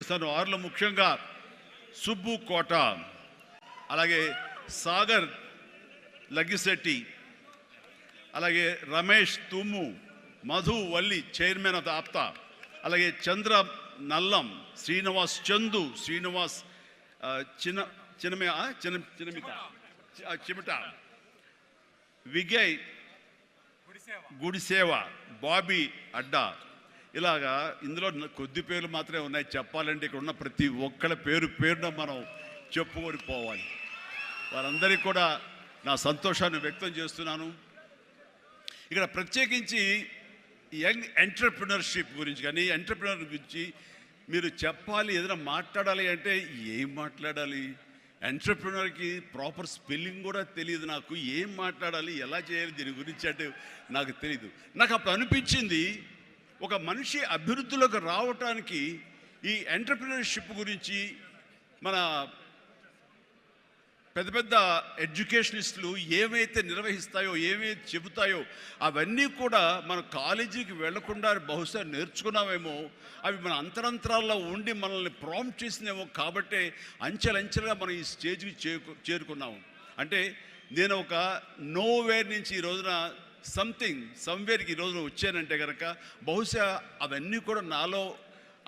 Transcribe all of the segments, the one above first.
వారిలో ముఖ్యంగా సుబ్బు కోట, అలాగే సాగర్ లగ్గిశెట్టి, అలాగే రమేష్ తుమ్ము, మధు వల్లి చైర్మన్ ఆఫ్ ఆప్తా, అలాగే చంద్ర నల్లం, శ్రీనివాస్ చందు, శ్రీనివాస్ చిమిట, విజయ్ గుడిసేవ, బాబీ అడ్డా. ఇలాగా ఇందులో కొద్ది పేర్లు మాత్రమే ఉన్నాయి. చెప్పాలంటే ఇక్కడ ఉన్న ప్రతి ఒక్కళ్ళ పేరున మనం చెప్పుకొని పోవాలి. వారందరికీ కూడా నా సంతోషాన్ని వ్యక్తం చేస్తున్నాను. ఇక్కడ ప్రత్యేకించి యంగ్ ఎంటర్‌ప్రెన్యూర్‌షిప్ గురించి కానీ ఎంటర్‌ప్రెన్యూర్ గురించి మీరు చెప్పాలి, ఏదైనా మాట్లాడాలి అంటే ఏం మాట్లాడాలి? ఎంటర్‌ప్రెన్యూర్‌కి ప్రాపర్ స్పెల్లింగ్ కూడా తెలియదు నాకు. ఏం మాట్లాడాలి, ఎలా చేయాలి దీని గురించి అంటే నాకు తెలియదు. నాకు అప్పుడు అనిపించింది, ఒక మనిషి అభివృద్ధిలోకి రావటానికి ఈ ఎంటర్‌ప్రెన్యూర్‌షిప్ గురించి మన పెద్ద పెద్ద ఎడ్యుకేషనిస్టులు ఏవైతే నిర్వహిస్తాయో, ఏవైతే చెబుతాయో అవన్నీ కూడా మన కాలేజీకి వెళ్లకుండా బహుశా నేర్చుకున్నామేమో, అవి మన అంతరంతరాల్లో ఉండి మనల్ని ప్రాంప్ట్ చేసినేమో. కాబట్టే అంచెలంచెలుగా మనం ఈ స్టేజ్కి చేరుకున్నాము. అంటే నేను ఒక నోవేర్ నుంచి ఈ రోజున సమ్వేర్కి ఈ రోజున వచ్చానంటే కనుక బహుశా అవన్నీ కూడా నాలో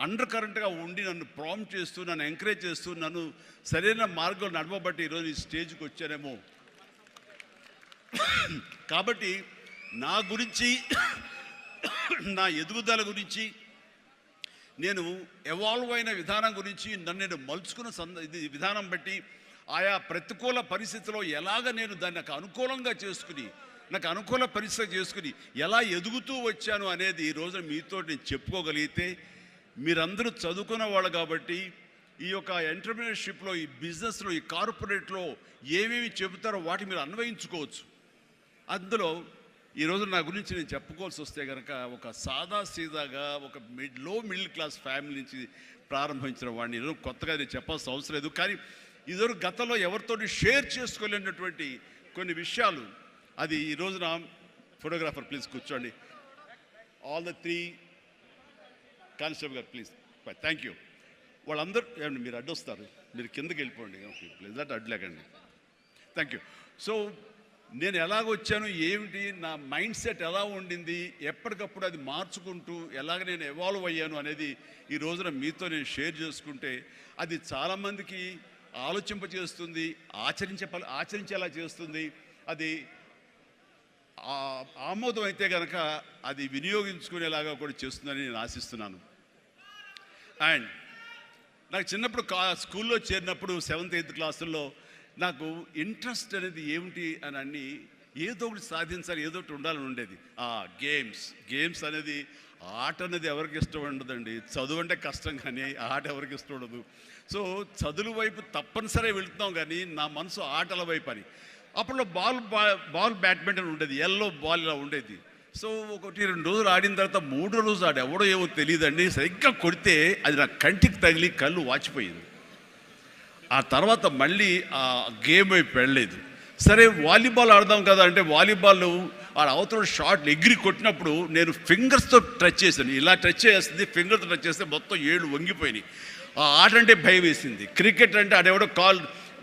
అండర్ కరెంట్గా ఉండి నన్ను ప్రాంప్ట్ చేస్తూ, నన్ను ఎంకరేజ్ చేస్తూ, నన్ను సరైన మార్గంలో నడవబట్టి ఈరోజు ఈ స్టేజ్కి వచ్చానేమో. కాబట్టి నా గురించి, నా ఎదుగుదల గురించి, నేను ఎవాల్వ్ అయిన విధానం గురించి, నన్ను నేను మలుచుకున్న విధానం బట్టి, ఆయా ప్రతికూల పరిస్థితిలో ఎలాగ నేను దాన్ని నాకు అనుకూలంగా చేసుకుని, నాకు అనుకూల పరిస్థితి చేసుకుని ఎలా ఎదుగుతూ వచ్చాను అనేది ఈరోజు మీతో నేను చెప్పుకోగలిగితే, మీరందరూ చదువుకున్న వాళ్ళు కాబట్టి ఈ యొక్క ఎంటర్‌ప్రెన్యూర్‌షిప్లో, ఈ బిజినెస్లో, ఈ కార్పొరేట్లో ఏమేమి చెబుతారో వాటి మీరు అన్వయించుకోవచ్చు. అందులో ఈరోజు నా గురించి నేను చెప్పుకోవాల్సి వస్తే కనుక, ఒక సాదాసీదాగా ఒక లో మిడిల్ క్లాస్ ఫ్యామిలీ నుంచి ప్రారంభించిన వాడిని ఈరోజు కొత్తగా నేను చెప్పాల్సిన అవసరం లేదు. కానీ ఇదివరకు గతంలో ఎవరితో షేర్ చేసుకోలేనటువంటి కొన్ని విషయాలు, అది ఈ రోజున ఫోటోగ్రాఫర్ ప్లీజ్ కూర్చోండి. ఆల్ ద 3 కానిస్టేబుల్ గారు ప్లీజ్, థ్యాంక్ యూ. వాళ్ళందరూ ఏమండి మీరు అడ్డొస్తారు, మీరు కిందకి వెళ్ళిపోండి ప్లీజ్, అటు అడ్లేకండి. Thank you. సో నేను ఎలాగొచ్చాను, ఏమిటి నా మైండ్ సెట్ ఎలా ఉండింది, ఎప్పటికప్పుడు అది మార్చుకుంటూ ఎలాగ నేను ఎవాల్వ్ అయ్యాను అనేది ఈ రోజున మీతో నేను షేర్ చేసుకుంటే అది చాలామందికి ఆలోచింపజేస్తుంది, ఆచరించేలా చేస్తుంది. అది ఆమోదం అయితే కనుక అది వినియోగించుకునేలాగా కూడా చేస్తుందని నేను ఆశిస్తున్నాను. అండ్ నాకు చిన్నప్పుడు స్కూల్లో చేరినప్పుడు 7th 8th క్లాసుల్లో నాకు ఇంట్రెస్ట్ అనేది ఏమిటి అని అన్ని ఏదో ఒకటి సాధించాలి, ఏదో ఒకటి ఉండాలని ఉండేది. గేమ్స్ అనేది, ఆట అనేది ఎవరికి ఇష్టం ఉండదండి. చదువు అంటే కష్టం కానీ ఆట ఎవరికి ఇష్టం ఉండదు. సో చదువు వైపు తప్పనిసరిగా వెళుతున్నాం కానీ నా మనసు ఆటల వైపు అని. అప్పట్లో బాల్ బ్యాడ్మింటన్ ఉండేది, ఎల్లో బాల్ ఇలా ఉండేది. సో 1-2 రోజులు ఆడిన తర్వాత 3వ రోజు ఎవడో ఏమో తెలియదండి, సరిగ్గా కొడితే అది నా కంటికి తగిలి కళ్ళు వాచిపోయింది. ఆ తర్వాత మళ్ళీ ఆ గేమ్ వైపు వెళ్ళలేదు. సరే వాలీబాల్ ఆడదాం కదా అంటే వాలీబాల్ అవతల షాట్ ఎగిరి కొట్టినప్పుడు నేను ఫింగర్స్తో టచ్ చేశాను. ఇలా టచ్ చేస్తుంది, ఫింగర్తో టచ్ చేస్తే మొత్తం 7 వంగిపోయినాయి. ఆ ఆట అంటే భయం వేసింది. క్రికెట్ అంటే ఆడెవడో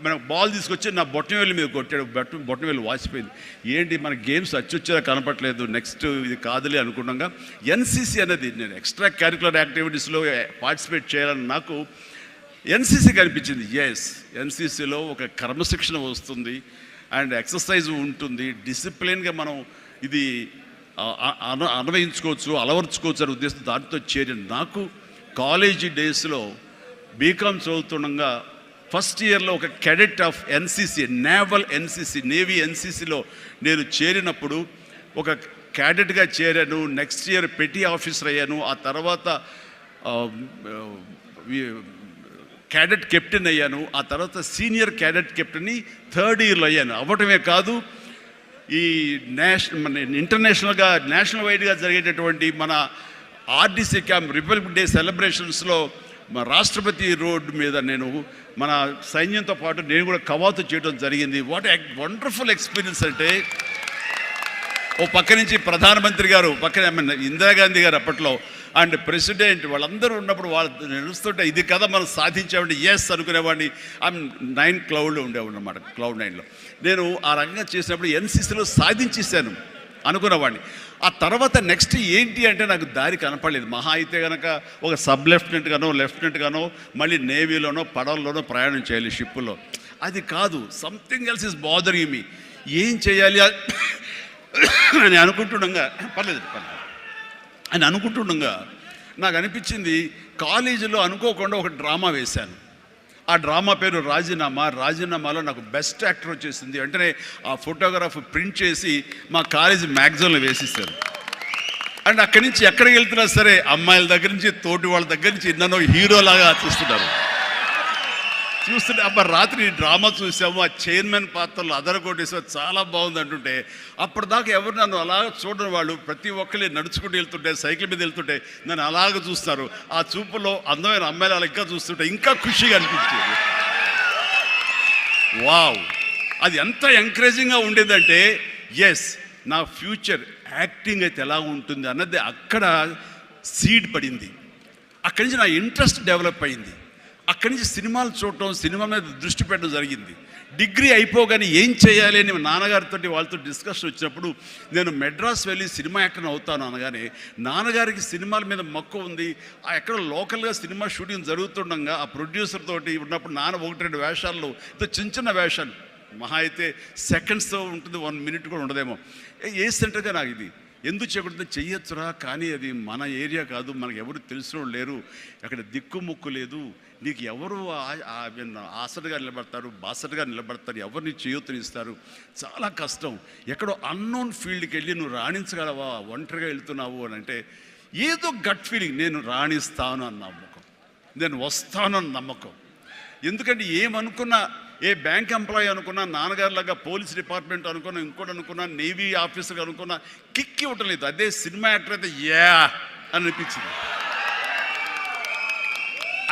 మనకు బాల్ తీసుకొచ్చి నా బొట్టనవేలు మీద కొట్టాడు, బొట్టనవేలు వాసిపోయింది. ఏంటి మన గేమ్స్ అచ్చొచ్చేలా కనపట్లేదు, నెక్స్ట్ ఇది కాదులే అనుకున్నాగా ఎన్సీసీ అనేది, నేను ఎక్స్ట్రా కరికులర్ యాక్టివిటీస్లో పార్టిసిపేట్ చేయాలని నాకు ఎన్సీసీ కనిపించింది. ఎన్సీసీలో ఒక క్రమశిక్షణ వస్తుంది అండ్ ఎక్సర్సైజ్ ఉంటుంది, డిసిప్లిన్గా మనం ఇది అన్వయించుకోవచ్చు, అలవర్చుకోవచ్చు అనే ఉద్దేశం దాంతో చేరిన నాకు కాలేజీ డేస్లో బీకామ్ చదువుతుండగా ఫస్ట్ ఇయర్లో ఒక క్యాడెట్ ఆఫ్ ఎన్సీసీ, నేవీ ఎన్సీసీలో నేను చేరినప్పుడు ఒక క్యాడెట్గా చేరాను. నెక్స్ట్ ఇయర్ పెటీ ఆఫీసర్ అయ్యాను. ఆ తర్వాత క్యాడెట్ కెప్టెన్ అయ్యాను. ఆ తర్వాత సీనియర్ క్యాడెట్ కెప్టెన్ని 3rd ఇయర్లో అయ్యాను. అవ్వటమే కాదు, ఈ ఇంటర్నేషనల్గా నేషనల్ వైడ్గా జరిగేటటువంటి మన ఆర్డీసీ క్యాంప్ రిపబ్లిక్ డే సెలబ్రేషన్స్లో మా రాష్ట్రపతి రోడ్డు మీద నేను మన సైన్యంతో పాటు నేను కూడా కవాతు చేయడం జరిగింది. వాట్ వండర్ఫుల్ ఎక్స్పీరియన్స్ అంటే, ఓ పక్క నుంచి ప్రధానమంత్రి గారు, పక్కన ఇందిరాగాంధీ గారు అప్పట్లో అండ్ ప్రెసిడెంట్ వాళ్ళందరూ ఉన్నప్పుడు వాళ్ళు నడుస్తుంటే ఇది కదా మనం సాధించామంటే ఎస్ అనుకునేవాడిని. ఐఎమ్ 9 క్లౌడ్లో ఉండేవాడిని అనమాట, క్లౌడ్ 9లో. నేను ఆ రకంగా చేసినప్పుడు ఎన్సీసీలో సాధించేసాను అనుకునేవాడిని. ఆ తర్వాత నెక్స్ట్ ఏంటి అంటే నాకు దారి కనపడలేదు. మహా అయితే కనుక ఒక సబ్ లెఫ్టినెంట్ గానో మళ్ళీ నేవీలోనో పడవల్లోనో ప్రయాణం చేయాలి, షిప్పులో. అది కాదు, something else is bothering me. ఏం చేయాలి అని అనుకుంటుండగా నాకు అనిపించింది, కాలేజీలో అనుకోకుండా ఒక డ్రామా వేశాను. ఆ డ్రామా పేరు రాజీనామాలో నాకు బెస్ట్ యాక్టర్ వచ్చేసింది. వెంటనే ఆ ఫోటోగ్రాఫ్ ప్రింట్ చేసి మా కాలేజీ మ్యాగజైన్లో వేసిస్తారు. అండ్ అక్కడి నుంచి ఎక్కడికి వెళ్తున్నా సరే అమ్మాయిల దగ్గర నుంచి తోటి వాళ్ళ దగ్గర నుంచి నన్ను హీరోలాగా చూస్తుంటే అబ్బా రాత్రి డ్రామా చూసాము, ఆ చైర్మన్ పాత్రలు అదరగొట్టేసా, చాలా బాగుంది అంటుంటే అప్పటిదాకా ఎవరు నన్ను అలా చూడని వాళ్ళు ప్రతి ఒక్కరి నడుచుకుంటూ వెళ్తుంటే, సైకిల్ మీద వెళ్తుంటే నన్ను అలాగ చూస్తారు. ఆ చూపులో అందమైన అమ్మాయిలు అలా ఇంకా చూస్తుంటే ఇంకా ఖుషిగా అనిపించేది. వావ్, అది ఎంత ఎంకరేజింగ్గా ఉండేదంటే ఎస్ నా ఫ్యూచర్ యాక్టింగ్ అయితే ఎలా ఉంటుంది అన్నది అక్కడ సీడ్ పడింది. అక్కడి నుంచి నా ఇంట్రెస్ట్ డెవలప్ అయింది. అక్కడి నుంచి సినిమాలు చూడటం, సినిమా మీద దృష్టి పెట్టడం జరిగింది. డిగ్రీ అయిపోగానే ఏం చేయాలి అని నాన్నగారితో వాళ్ళతో డిస్కషన్ వచ్చినప్పుడు నేను మెడ్రాస్ వెళ్ళి సినిమా యాక్టర్ అవుతాను అనగానే నాన్నగారికి సినిమాల మీద మక్కువ ఉంది. ఆ ఎక్కడ లోకల్గా సినిమా షూటింగ్ జరుగుతుండగా ఆ ప్రొడ్యూసర్ తోటి ఉన్నప్పుడు నాన్న 1-2 వేషాల్లో చిన్న వేషాలు, మహా అయితే సెకండ్స్తో ఉంటుంది, 1 మినిట్ కూడా ఉండదేమో. ఏ సెంటర్గా నాకు ఇది ఎందుకు చేయకూడదు, చెయ్యొచ్చురా, కానీ అది మన ఏరియా కాదు, మనకు ఎవరు తెలిసిన వాళ్ళు లేరు, అక్కడ దిక్కుముక్కు లేదు, నీకు ఎవరు ఆసటగా నిలబడతారు, బాసటగా నిలబడతారు, ఎవరిని చేయొత్తునిస్తారు, చాలా కష్టం, ఎక్కడో అన్నోన్ ఫీల్డ్కి వెళ్ళి నువ్వు రాణించగలవా, ఒంటరిగా వెళ్తున్నావు అని అంటే ఏదో గట్ ఫీలింగ్, నేను రాణిస్తాను అన్న నమ్మకం, నేను వస్తాను అన్న నమ్మకం. ఎందుకంటే ఏమనుకున్నా, ఏ బ్యాంక్ ఎంప్లాయీ అనుకున్నా, నాన్నగారిలాగా పోలీస్ డిపార్ట్మెంట్ అనుకున్నా, ఇంకోటి అనుకున్నా, నేవీ ఆఫీసర్ అనుకున్నా కిక్ ఇవ్వటం లేదు. అదే సినిమా యాక్టర్ అయితే యా అని అనిపించింది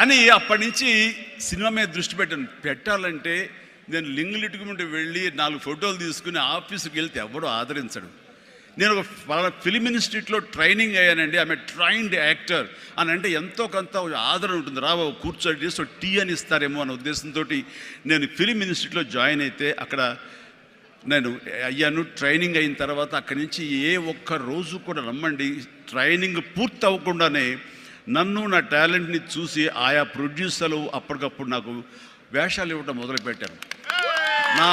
అని అప్పటి నుంచి సినిమా మీద దృష్టి పెట్టాలంటే నేను లింగులిట్టుకుంటూ వెళ్ళి 4 ఫోటోలు తీసుకుని ఆఫీసుకి వెళ్తే ఎవడో ఆదరించడు. నేను ఒక ఫిలిం ఇన్స్టిట్యూట్లో ట్రైనింగ్ అయ్యానండి, ఆమె ట్రైన్డ్ యాక్టర్ అని అంటే ఎంతో కొంత ఆదరణ ఉంటుంది. రావు కూర్చొని చేసి టీ అని ఇస్తారేమో అనే ఉద్దేశంతో నేను ఫిలిం ఇన్స్టిట్యూట్లో జాయిన్ అయితే అక్కడ నేను అయ్యాను. ట్రైనింగ్ అయిన తర్వాత అక్కడి నుంచి ఏ ఒక్క రోజు కూడా నమ్మండి, ట్రైనింగ్ పూర్తి అవ్వకుండానే నన్ను నా టాలెంట్ని చూసి ఆయా ప్రొడ్యూసర్లు అప్పటికప్పుడు నాకు వేషాలు ఇవ్వడం మొదలుపెట్టారు. నా